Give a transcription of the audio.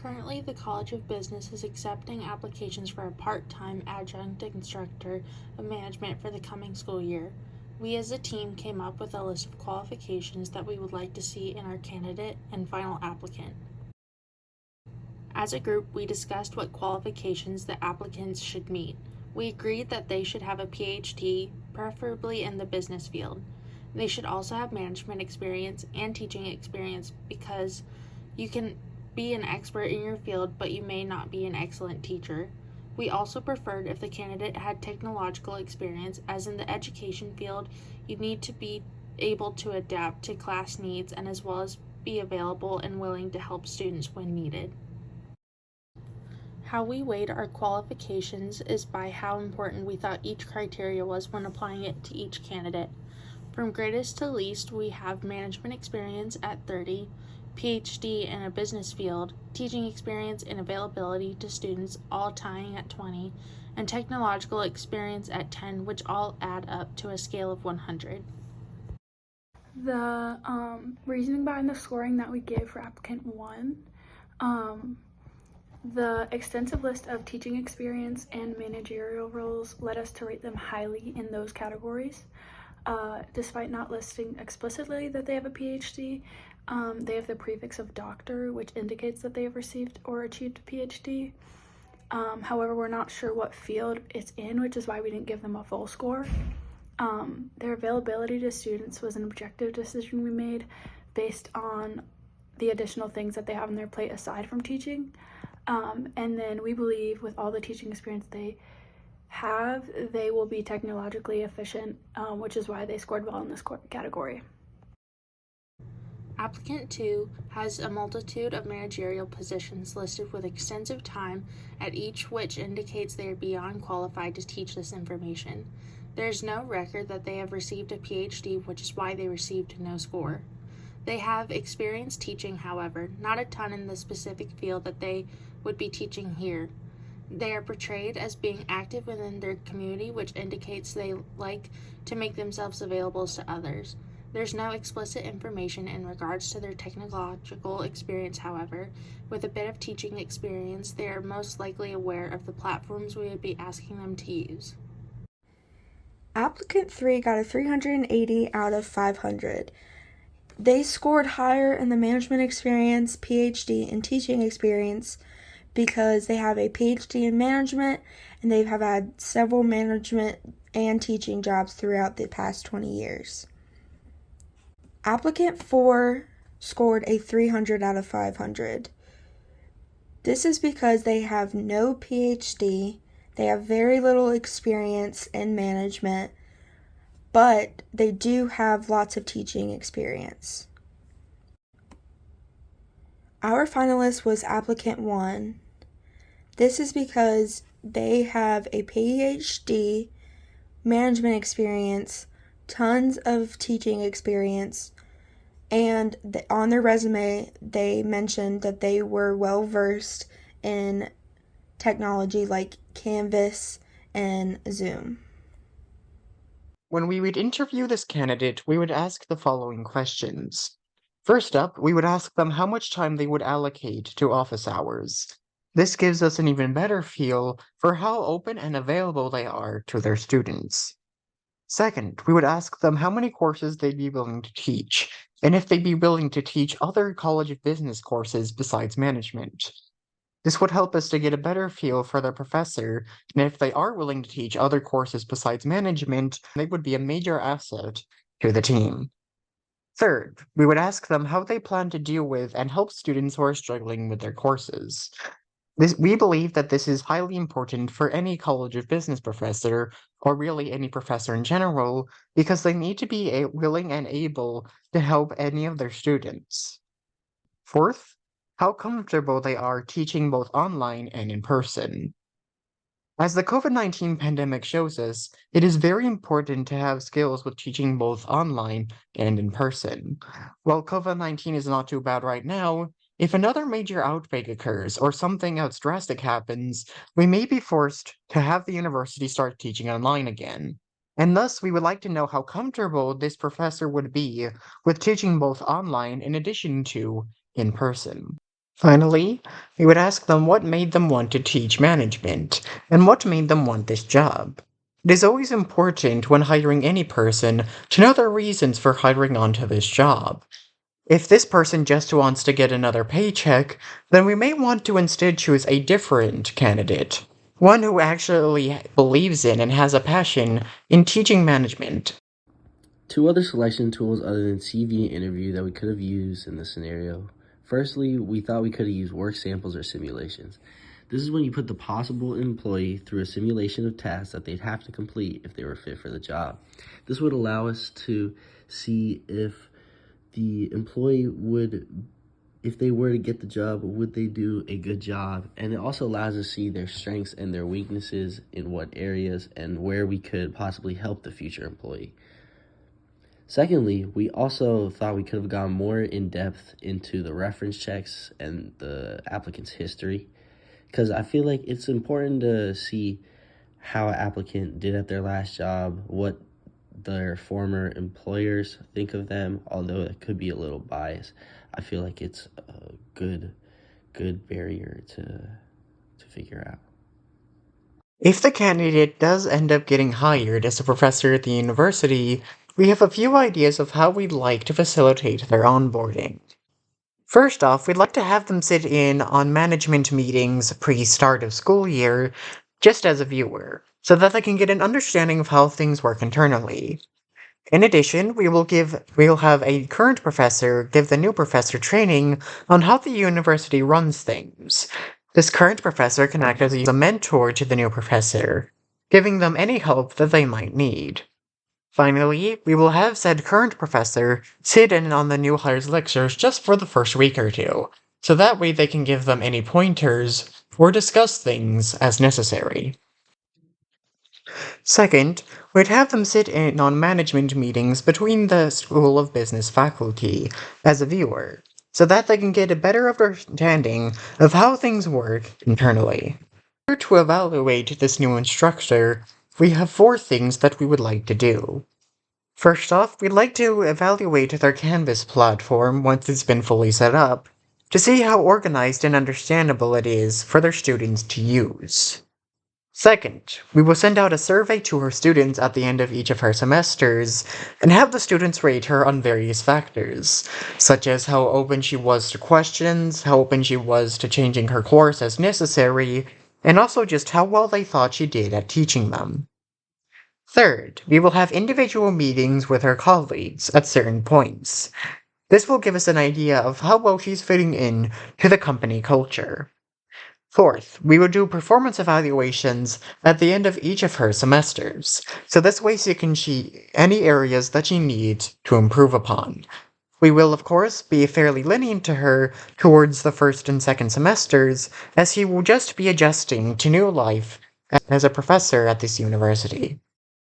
Currently, the College of Business is accepting applications for a part-time adjunct instructor of management for the coming school year. We as a team came up with a list of qualifications that we would like to see in our candidate and final applicant. As a group, we discussed what qualifications the applicants should meet. We agreed that they should have a PhD, preferably in the business field. They should also have management experience and teaching experience because you can be an expert in your field, but you may not be an excellent teacher. We also preferred if the candidate had technological experience, as in the education field, you need to be able to adapt to class needs and as well as be available and willing to help students when needed. How we weighed our qualifications is by how important we thought each criteria was when applying it to each candidate. From greatest to least, we have management experience at 30, PhD in a business field, teaching experience and availability to students all tying at 20, and technological experience at 10, which all add up to a scale of 100. The reasoning behind the scoring that we gave for applicant 1, the extensive list of teaching experience and managerial roles led us to rate them highly in those categories. Despite not listing explicitly that they have a PhD, they have the prefix of doctor, which indicates that they have received or achieved a PhD. However, we're not sure what field it's in, which is why we didn't give them a full score. Their availability to students was an objective decision we made based on the additional things that they have on their plate aside from teaching. And then we believe with all the teaching experience they have, they will be technologically efficient, which is why they scored well in this category. Applicant 2 has a multitude of managerial positions listed with extensive time at each, which indicates they are beyond qualified to teach this information. There is no record that they have received a PhD, which is why they received no score. They have experience teaching, however, not a ton in the specific field that they would be teaching here. They are portrayed as being active within their community, which indicates they like to make themselves available to others. There's no explicit information in regards to their technological experience, however. With a bit of teaching experience, they are most likely aware of the platforms we would be asking them to use. Applicant 3 got a 380 out of 500. They scored higher in the management experience, PhD, and teaching experience because they have a PhD in management and they have had several management and teaching jobs throughout the past 20 years. Applicant 4 scored a 300 out of 500. This is because they have no PhD, they have very little experience in management, but they do have lots of teaching experience. Our finalist was applicant 1. This is because they have a PhD, management experience, tons of teaching experience, and on their resume they mentioned that they were well versed in technology like Canvas and Zoom. When we would interview this candidate, we would ask the following questions. First up, we would ask them how much time they would allocate to office hours. This gives us an even better feel for how open and available they are to their students. Second, we would ask them how many courses they'd be willing to teach, and if they'd be willing to teach other College of Business courses besides management. This would help us to get a better feel for their professor, and if they are willing to teach other courses besides management, they would be a major asset to the team. Third, we would ask them how they plan to deal with and help students who are struggling with their courses. We believe that this is highly important for any College of Business professor, or really any professor in general, because they need to be willing and able to help any of their students. Fourth, how comfortable they are teaching both online and in person. As the COVID-19 pandemic shows us, it is very important to have skills with teaching both online and in person. While COVID-19 is not too bad right now, if another major outbreak occurs or something else drastic happens, we may be forced to have the university start teaching online again. And thus, we would like to know how comfortable this professor would be with teaching both online in addition to in person. Finally, we would ask them what made them want to teach management and what made them want this job. It is always important when hiring any person to know their reasons for hiring onto this job. If this person just wants to get another paycheck, then we may want to instead choose a different candidate, one who actually believes in and has a passion in teaching management. Two other selection tools other than CV and interview that we could have used in this scenario. Firstly, we thought we could have used work samples or simulations. This is when you put the possible employee through a simulation of tasks that they'd have to complete if they were fit for the job. This would allow us to see if the employee would, if they were to get the job, would they do a good job? And it also allows us to see their strengths and their weaknesses in what areas and where we could possibly help the future employee. Secondly, we also thought we could have gone more in depth into the reference checks and the applicant's history, because I feel like it's important to see how an applicant did at their last job, what their former employers think of them, although it could be a little biased. I feel like it's a good barrier to figure out. If the candidate does end up getting hired as a professor at the university, we have a few ideas of how we'd like to facilitate their onboarding. First off, we'd like to have them sit in on management meetings pre-start of school year, just as a viewer, so that they can get an understanding of how things work internally. In addition, we'll have a current professor give the new professor training on how the university runs things. This current professor can act as a mentor to the new professor, giving them any help that they might need. Finally, we will have said current professor sit in on the new hires' lectures just for the first week or two, so that way they can give them any pointers or discuss things as necessary. Second, we'd have them sit in on management meetings between the School of Business faculty as a viewer, so that they can get a better understanding of how things work internally. In order to evaluate this new instructor, we have 4 things that we would like to do. First off, we'd like to evaluate their Canvas platform once it's been fully set up, to see how organized and understandable it is for their students to use. Second, we will send out a survey to her students at the end of each of her semesters, and have the students rate her on various factors, such as how open she was to questions, how open she was to changing her course as necessary, and also just how well they thought she did at teaching them. Third, we will have individual meetings with her colleagues at certain points. This will give us an idea of how well she's fitting in to the company culture. Fourth, we will do performance evaluations at the end of each of her semesters, so this way she can see any areas that she needs to improve upon. We will, of course, be fairly lenient to her towards the first and second semesters, as she will just be adjusting to new life as a professor at this university.